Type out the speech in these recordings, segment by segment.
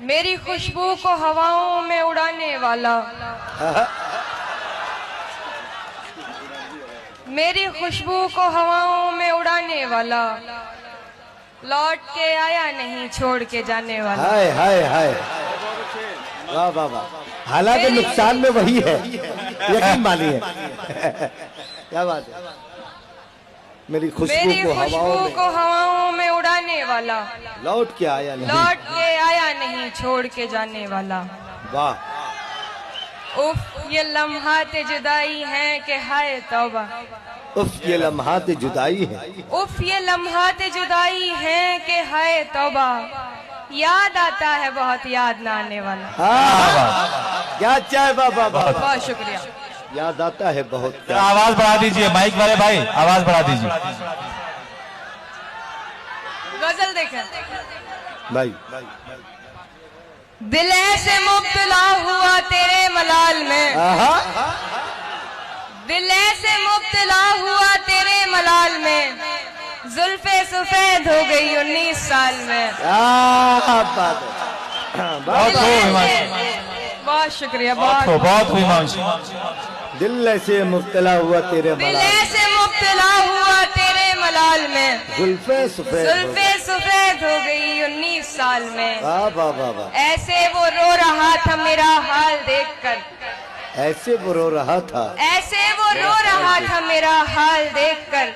मेरी खुशबू को हवाओं में उड़ाने वाला, मेरी खुशबू को हवाओं में उड़ाने वाला, लौट के आया नहीं छोड़ के जाने वाला। हाय हाय हाय, वाह वाह वाह। हालांकि नुकसान में वही है, यकीन मानिए। क्या बात है। मेरी खुशबू को हवाओं में उड़ाने वाला, लौट के आया नहीं, लौट के आया नहीं छोड़ के जाने वाला। वाह। उफ ये लम्हाते जुदाई हैं कि हाय तौबा, उफ ये लम्हाते जुदाई है, उफ ये लम्हाते जुदाई हैं कि हाय तौबा। याद आता है बहुत याद ना आने वाला। क्या चाहे बाबा, बहुत शुक्रिया। याद आता है बहुत। आवाज बढ़ा दीजिए, माइक वाले भाई आवाज बढ़ा दीजिए। गजल देखें भाई। दिल ऐसे मुब्तला हुआ तेरे मलाल में, दिल ऐसे मुब्तला हुआ तेरे मलाल में, जुल्फे सफेद हो गई 19 साल में। बहुत शुक्रिया। बहुत दिल ऐसे मुब्तला हुआ तेरे दिल ऐसे मुब्तला हुआ तेरे मलाल में, जुल्फे सफेद हो गई 19 साल में। वाह वाह वाह वाह। ऐसे वो रो रहा था मेरा हाल देखकर, ऐसे वो रो रहा था, ऐसे वो रो रहा था मेरा हाल देखकर।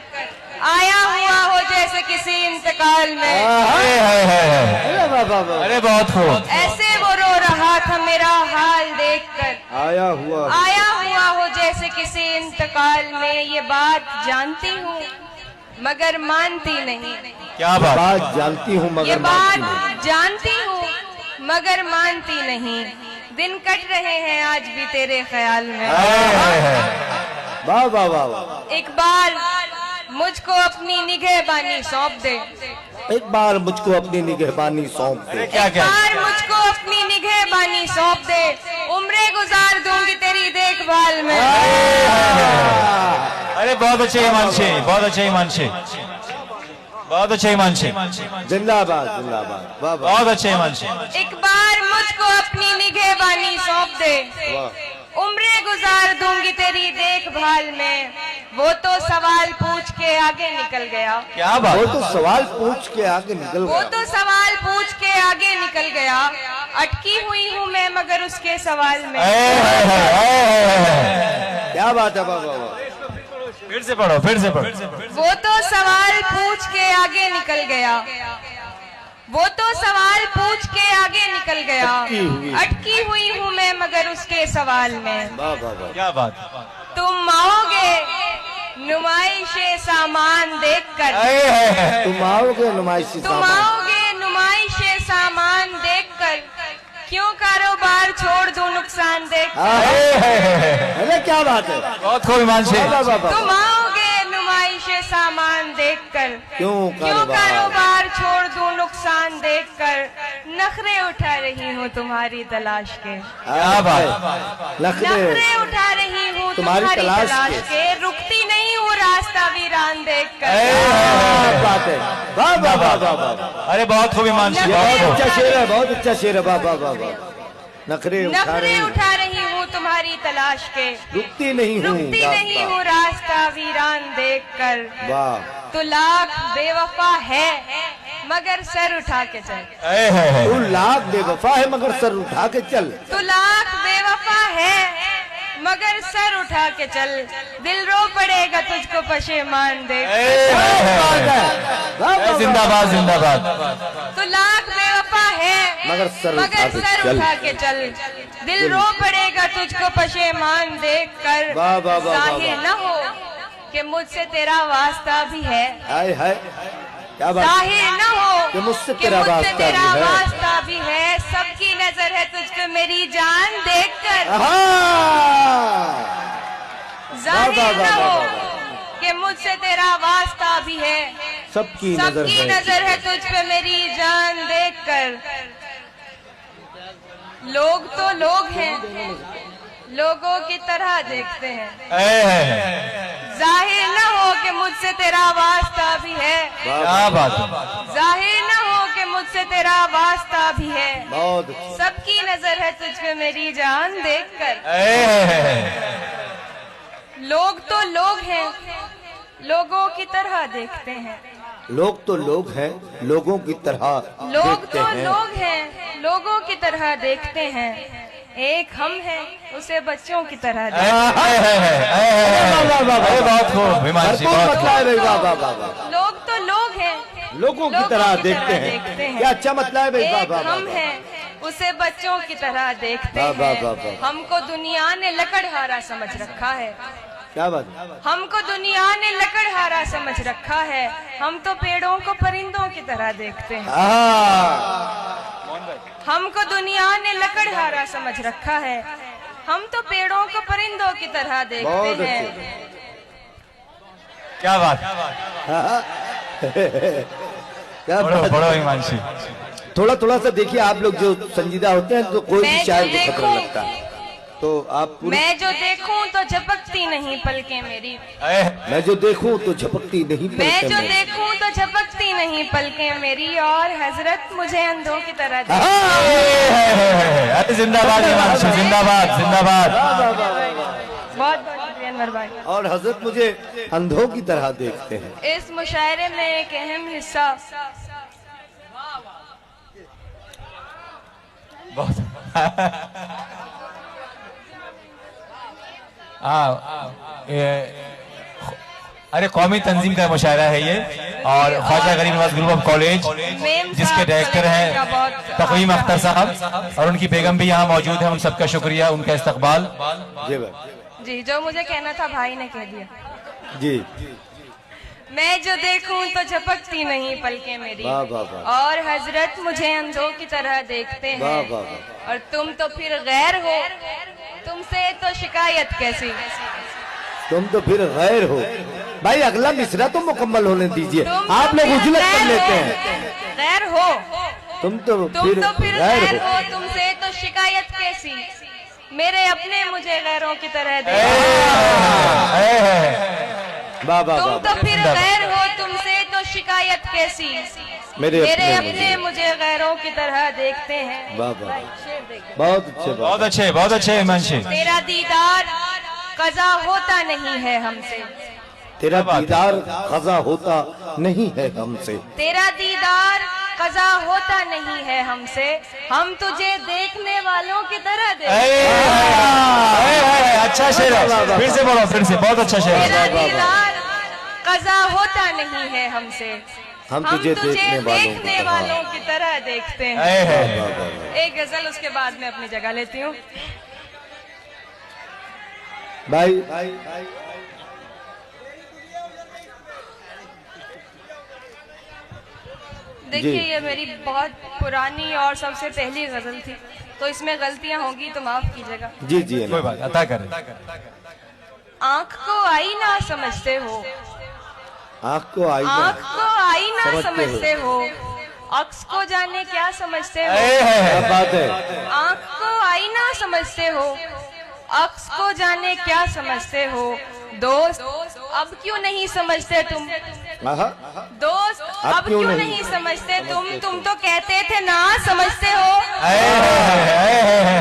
आया हुआ हो जैसे किसी इंतकाल में। अरे बहुत खूब। ऐसे वो रो रहा था मेरा हाल देखकर, आया हुआ हो जैसे किसी इंतकाल में। ये बात जानती हूँ मगर मानती नहीं। क्या बात जानती हूँ मगर ये बात जानती हूँ मगर मानती नहीं। दिन कट रहे हैं आज भी तेरे ख्याल में। वाह वाह वाह। एक बार मुझको अपनी निगहबानी सौंप दे, एक बार मुझको अपनी निगहबानी सौंप दे। क्या क्या? एक बार मुझको अपनी निगहबानी सौंप दे, उम्रें गुजार दूंगी तेरी देखभाल में। अरे बहुत अच्छे हिमांशी, बहुत अच्छे हिमांशी, बहुत अच्छे हिमांशी। जिंदाबाद जिंदाबाद। वाह वाह। बहुत अच्छे हिमांशी। एक बार मुझको अपनी निगहबानी सौंप दे, उम्रें गुजार दूंगी तेरी देखभाल में। वो तो सवाल पूछ के आगे निकल गया। क्या बात। वो तो सवाल पूछ के आगे निकल गया। वो तो सवाल पूछ के आगे निकल गया। अटकी हुई हूँ मैं मगर उसके सवाल में। क्या बात है बाबा। फिर से पढ़ो, फिर से पढ़ो। वो तो सवाल पूछ के आगे निकल गया, वो तो सवाल पूछ के आगे निकल गया। अटकी हुई हूँ मैं मगर उसके सवाल में। क्या बात। तुम आओगे नुमाइशे सामान देखकर, तुम आओगे नुमाइशी तुम आओगे नुमाइशे सामान देखकर। क्यों कारोबार छोड़ दूं नुकसान देखकर। अरे क्या बात है। बहुत खूब हिमांशी। तुम आओगे नुमाइशे सामान देखकर। क्यों कारोबार छोड़ दूं नुकसान देखकर। नखरे उठा रही हूँ तुम्हारी तलाश के। क्या बात। नखरे उठा रही हूँ तुम्हारी तलाश के। रुकती नहीं हूँ रास्ता वीरान देखकर। बात है। वाह वाह वाह वाह। अरे बहुत खूब हिमांशी। बहुत अच्छा शेर है, बहुत अच्छा शेर है। वाह वाह वाह। नखरे उठा रही हूँ तुम्हारी तलाश के। रुकती नहीं हूँ रास्ता वीरान देखकर। वाह। तू लाख बेवफा है मगर सर उठा के चल। तू लाख बेवफा है मगर सर उठा के चल। तू लाख बेवफा है मगर सर उठा के चल। दिल रो पड़ेगा तुझको पशेमान देख। जिंदाबाद जिंदाबाद। तू लाख बेवफा है मगर सर उठा के चल। दिल रो पड़ेगा तुझको पशेमान देख कर। जाहिर न हो कि मुझसे तेरा वास्ता भी है। हाय हाय। क्या बात। जाहिर न हो कि मुझसे तेरा वास्ता भी है। सबकी नजर है तुझ पे मेरी जान देखकर। जाहिर न हो कि मुझसे तेरा वास्ता भी है। सबकी नजर है तुझ पे मेरी जान देखकर। लोग तो लोग हैं, लोगों की तरह देखते हैं। जाहिर न हो कि मुझसे तेरा वास्ता भी है। क्या बात। जाहिर न हो कि मुझ मुझसे तेरा वास्ता भी है। बहुत अच्छे। सबकी नजर है तुझ पे मेरी जान देखकर। लोग तो लोग हैं, लोगों की तरह देखते हैं। लोग तो लोग हैं, लोगों की तरह लोग देखते तो हैं। लोग हैं, लोगों की तरह देखते हैं। एक हम हैं, उसे बच्चों की तरह देखते अरे बहुत खूब हिमांशी, भरपूर बहुत मतलब है खूब। भाई, वाह वाह वाह वाह। हैं। लोग तो लोग हैं, लोगों की तरह देखते हैं। क्या अच्छा मतलब है भाई, वाह एक वाह वाह हम वाह। हैं, उसे बच्चों की तरह देखते वाह, वाह, हैं। वाह, वाह। हमको दुनिया ने लकड़हारा समझ रखा है। क्या बात है? हमको दुनिया ने लकड़हारा समझ रखा है। हम तो पेड़ों को परिंदों की तरह देखते हैं। हमको दुनिया ने लकड़हारा समझ रखा है। हम तो पेड़ों को परिंदों की तरह बहुत देखते अच्छे। हैं। क्या बात, क्या बड़ो बात? बड़ो हिमांशी। थोड़ा थोड़ा सा देखिए, आप लोग जो संजीदा होते हैं तो कोई भी मैं शायर जो को खतरा देखूं- लगता है, तो आप पूरी- मैं जो देखूं तो झपकती नहीं पलकें मेरी। मैं जो देखूं तो झपकती नहीं मैं पलकें जो मेरी। देखूं तो झपकती नहीं पलकें मेरी, और हजरत मुझे अंधों की तरह देखती। अरे जिंदाबाद हिमांशी, जिंदाबाद जिंदाबाद। बहुत बहुत शुक्रिया अनवर भाई। और हजरत मुझे अंधों की तरह देखते हैं। इस मुशायरे में एक अहम हिस्सा बहुत अरे कौमी तंजीम का मुशायरा है ये, और ख्वाजा गरीब Nawaz group of college ma'am जिसके साहब डायरेक्टर का हैं बहुत तकवीम अख्तर साहब, और उनकी बेगम भी यहाँ मौजूद है। उन सबका शुक्रिया, उनका इस्तकबाल। जी भाई, जी, जो मुझे कहना था भाई ने कह दिया। जी मैं जो देखूं तो झपकती नहीं पलकें मेरी, वाह वाह वाह, और हजरत मुझे अंधों की तरह देखते वाह हैं। वाह वाह। और तुम तो फिर गैर हो, तुमसे तो शिकायत कैसी। तुम तो फिर गैर हो। भाई अगला मिसरा तो मुकम्मल होने दीजिए, तुम आप तो लोग फिर उजलत कर गैर लेते हो, हैं। गैर हो, तुम तो फिर गैर गैर हो। हो, तुमसे तो शिकायत कैसी। मेरे अपने मुझे गैरों की तरह देखते। वाह वाह तुम वाह तो वाह। फिर गैर हो, तुमसे तो शिकायत कैसी। मेरे अपने मुझे गैरों की तरह देखते हैं। वाह वाह, शेर देखिए। बहुत अच्छे बहुत अच्छे, बहुत अच्छे हिमांशी। तेरा दीदार कज़ा होता नहीं है हमसे। तेरा दीदार खजा होता नहीं है हमसे। तेरा दीदार कज़ा होता नहीं है हमसे। हम तुझे देखने वालों की तरह देखते हैं। अच्छा शेर है, फिर से बोलो, फिर से। बहुत अच्छा शेर तेरा है। दीदार कज़ा होता नहीं है हमसे। हम तुझे देखने वालों की तरह देखते हैं। वाह वाह वाह। एक गजल, उसके बाद मैं अपनी जगह लेती हूँ। भाई देखिए, जी। ये मेरी बहुत पुरानी और सबसे पहली गजल थी, तो इसमें गलतियां होंगी तो माफ कीजिएगा। जी जी कोई बात, अता करें। आँख को आईना समझते हो, आँख को आईना आँख को आईना समझते समझते हो, अक्स को जाने क्या समझते हो। क्या बात है। आँख को आईना समझते हो, अक्स को जाने क्या समझते हो। दोस्त अब क्यों नहीं समझते तुम। आहा, दोस्त अब क्यों नहीं समझते तुम तो कहते थे ना समझते हो।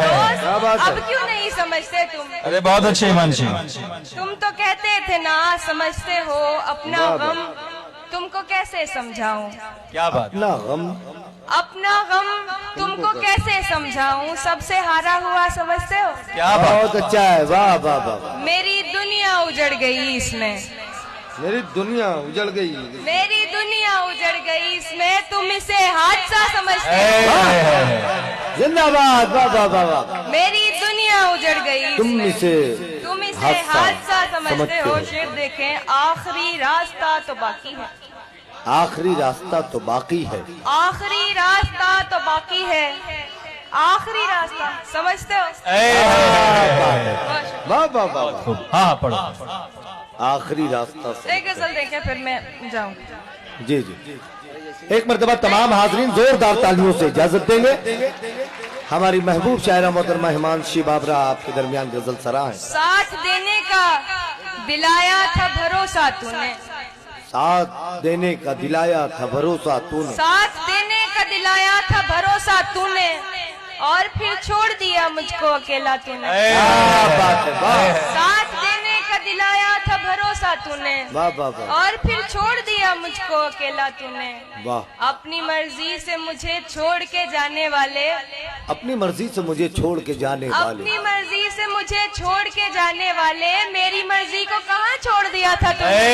दोस्त क्या बात है। अब क्यों नहीं समझते तुम। अरे बहुत अच्छे हिमांशी। तुम तो कहते थे ना समझते हो। अपना वाह, गम तुमको कैसे समझाऊं। क्या बात। अपना गम अपना गम तुमको कैसे समझाऊं। सबसे हारा हुआ समझते हो। क्या बात। बहुत अच्छा है। वाह वाह वाह वाह। मेरी दुनिया उजड़ गई इसमें, मेरी दुनिया उजड़ गई। मेरी दुनिया उजड़ गई इसमें। तुम इसे हादसा समझते हो। जिंदाबाद। वाह वाह वाह वाह। मेरी दुनिया उजड़ गई तुम इसमें। इसे तुम इसे हादसा समझते हो। शेर देखें, आखिरी रास्ता तो बाकी है, आखिरी रास्ता तो बाकी है। आखिरी रास्ता तो बाकी है, आखिरी रास्ता समझते हो। वाह वाह वाह वाह। खूब, हाँ पढ़ो। आखिरी रास्ता से। एक गजल देखें फिर मैं जाऊं। जी जी, एक मर्तबा तमाम हाजरीन जोरदार तालियों से इजाजत देंगे। हमारी महबूब शायरा मोहतरमा हिमांशी बाबरा आपके दरमियान गजल सरा है। साथ देने का दिलाया था भरोसा तूने, साथ देने का दिलाया था भरोसा तूने। साथ देने का दिलाया था भरोसा तूने, और फिर छोड़ दिया मुझको अकेला तूने। बात है, वाह साथ देने का दिलाया था भरोसा तूने, वाह वाह वाह और फिर छोड़ दिया मुझको अकेला तूने। वाह। अपनी मर्जी से मुझे छोड़ के जाने वाले, अपनी मर्जी से मुझे छोड़ के जाने वाले, अपनी मर्जी से मुझे छोड़ के जाने वाले, मेरी मर्जी को कहाँ छोड़ दिया था तूने?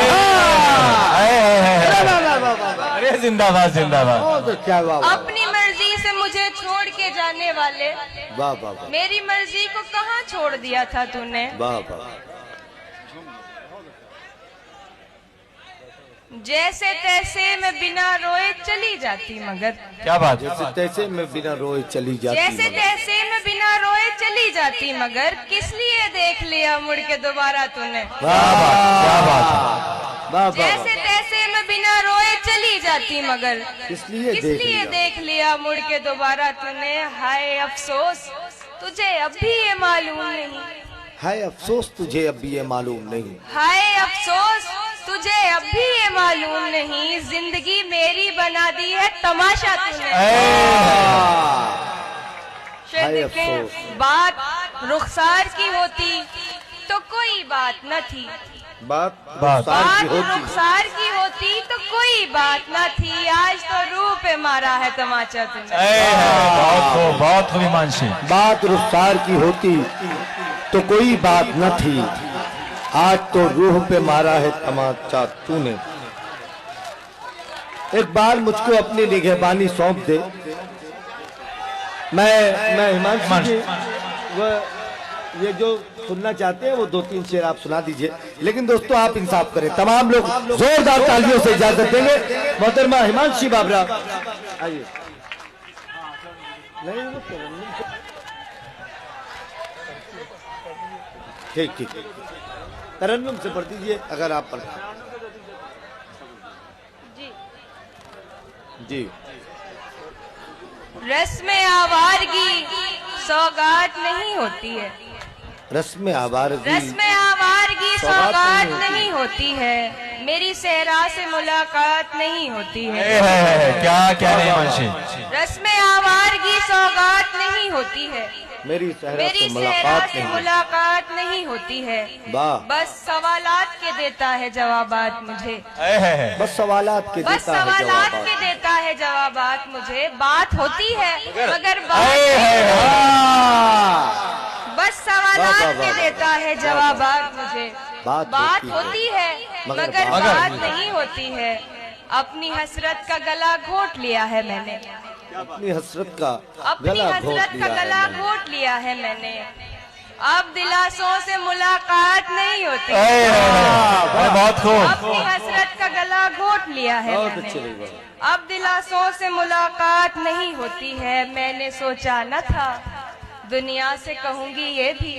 अरे जिंदाबाद जिंदाबाद। बहुत क्या वाह अपनी मर्जी से मुझे छोड़ के जाने वाले, वाह वाह वाह मेरी मर्जी को कहाँ छोड़ दिया था तूने? वाह वाह। जैसे तैसे मैं बिना रोए चली जाती मगर, क्या बात है। जैसे तैसे मैं बिना रोए चली जाती, जैसे मगर तैसे मैं बिना रोए चली जाती मगर, किस लिए देख लिया मुड़ के दोबारा तूने? वाह वाह क्या बात है। वाह जैसे तैसे मैं बिना रोए चली जाती मगर, इसलिए किस लिए देख लिया मुड़ के दोबारा तूने? हाय अफसोस तुझे अब भी ये मालूम नहीं, है अफसोस तुझे अब भी ये मालूम नहीं, हाय अफसोस तुझे अब भी ये मालूम नहीं, जिंदगी मेरी बना दी है तमाशा तूने। हाय के अफसोस। बात रुखसार की होती तो कोई बात न थी, बात बात रुखसार की बात होती, रुखसार की होती तो कोई बात न थी, आज तो रूह पे मारा है तमाचा तूने। बहुत खूब हिमांशी। बात रुखसार की होती तो कोई बात न थी, आज तो रूह पे मारा है तमाचा तूने। एक बार मुझको अपनी निगहबानी सौंप दे, मैं हिमांशु जी वो ये जो सुनना चाहते हैं वो 2-3 शेर आप सुना दीजिए, लेकिन दोस्तों आप इंसाफ करें, तमाम लोग जोरदार तालियों से इजाजत देंगे। मोहतरमा हिमांशी बाबरा आइए। ठीक ठीक तरन्नुम से पढ़ दीजिए अगर आप पढ़ जी। जी। रस्म आवारगी सौगात नहीं होती है, रस्म आवारगी, रस्म आवारगी सौगात नहीं होती है, मेरी सहरा से मुलाकात नहीं होती है। क्या क्या नहीं हिमांशी। रस्म आवारगी सौगात नहीं होती है, मेरी सहरा मेरी से सहरा मुलाकात से नहीं, मुलाकात नहीं होती है। वाह। बस सवालात के देता है जवाबात मुझे, बस सवालात के बस देता है सवालात जवाब। के देता है जवाबात मुझे। बात होती है मगर बात, बस सवालात वाह, वाह, के वाह, देता है जवाबात मुझे। बात बात होती होती है मगर मगर बात बात नहीं नहीं होती है। अपनी हसरत का गला घोट लिया है मैंने, अपनी हसरत का अपनी गला घोट हसरत का लिया गला है मैंने। घोट लिया है मैंने। अब दिलासों से मुलाकात नहीं होती, बहुत खूब। अपनी हसरत का गला घोट लिया है बहुत मैंने। अच्छे लगे। अब दिलासों से मुलाकात नहीं होती है, मैंने सोचा न था दुनिया से कहूंगी ये भी,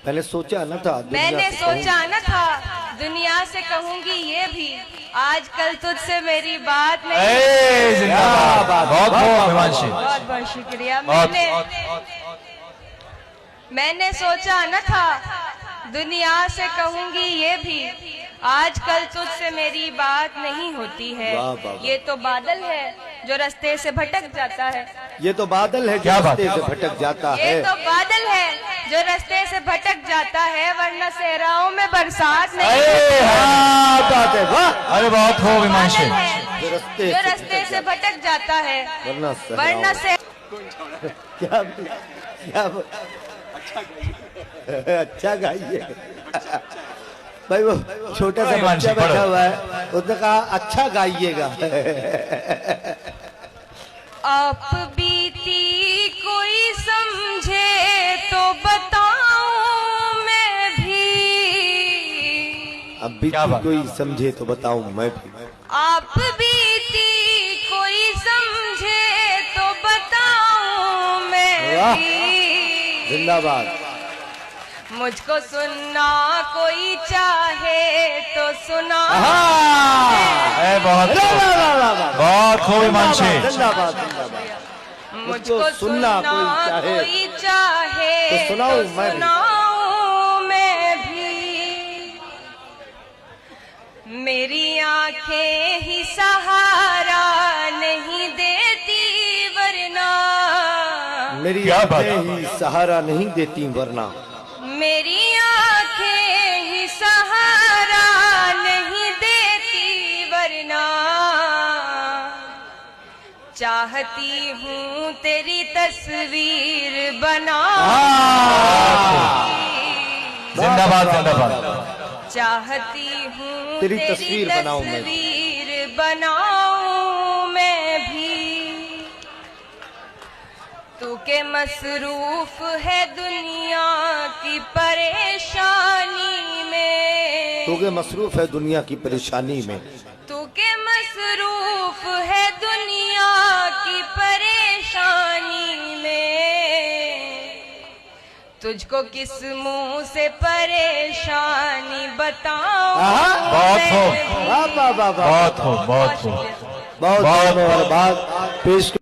मैंने सोचा न था दुनिया मैंने से सोचा न था दुनिया से कहूंगी ये भी, आजकल तुझसे मेरी बात नहीं। जिंदाबाद। बहुत खूब हिमांशी। बहुत बहुत शुक्रिया। बहुत मैंने सोचा न था दुनिया से कहूंगी ये भी, आजकल तुझसे मेरी बात नहीं होती है। वाह, वाह, वाह। ये तो बादल है जो रास्ते से भटक जाता है, ये तो बादल है जो क्या बात रास्ते से भटक जाता ये है। तो बादल है जो रास्ते से भटक जाता है, वरना सहराओं में बरसात नहीं। बात है, वाह। अरे बहुत खूब हिमांशी। बादल है जो रास्ते से भटक जाता है, वरना से क्या क्या अच्छा गाइए भाई। वो छोटा सा बच्चा बैठा हुआ है, उसने कहा अच्छा गाइएगा। आप बीती कोई समझे तो बताऊं मैं भी, अब भी क्या बात? कोई समझे तो बताऊं मैं भी। आप बीती कोई समझे तो बताऊं मैं वाह। भी, जिंदाबाद। मुझको सुनना कोई चाहे तो सुना। बहुत बहुत खूब हिमांशी। जिंदाबाद जिंदाबाद। मुझको सुनना कोई चाहे तो सुनाऊं मैं भी। सुनाऊं मैं भी, मेरी आंखें ही सहारा नहीं देती मेरी क्या बात आंखें ही सहारा नहीं देती वरना, मेरी आंखें ही सहारा नहीं देती वरना, चाहती हूँ तेरी तस्वीर बनाऊं, जिंदाबाद जिंदाबाद। चाहती हूँ तेरी तस्वीर बनाऊं मैं। तस्वीर बनाऊं मैं भी। तू के मसरूफ है दुनिया की परेशानी में, तू के मसरूफ है दुनिया की परेशानी में, तू के मसरूफ है दुनिया की परेशानी में, तुझको किस मुंह से परेशानी बताऊं बहुत हो, मैं भी। वाह वाह वाह वाह, बहुत हो बहुत हो। बहुत धन्यवाद पेश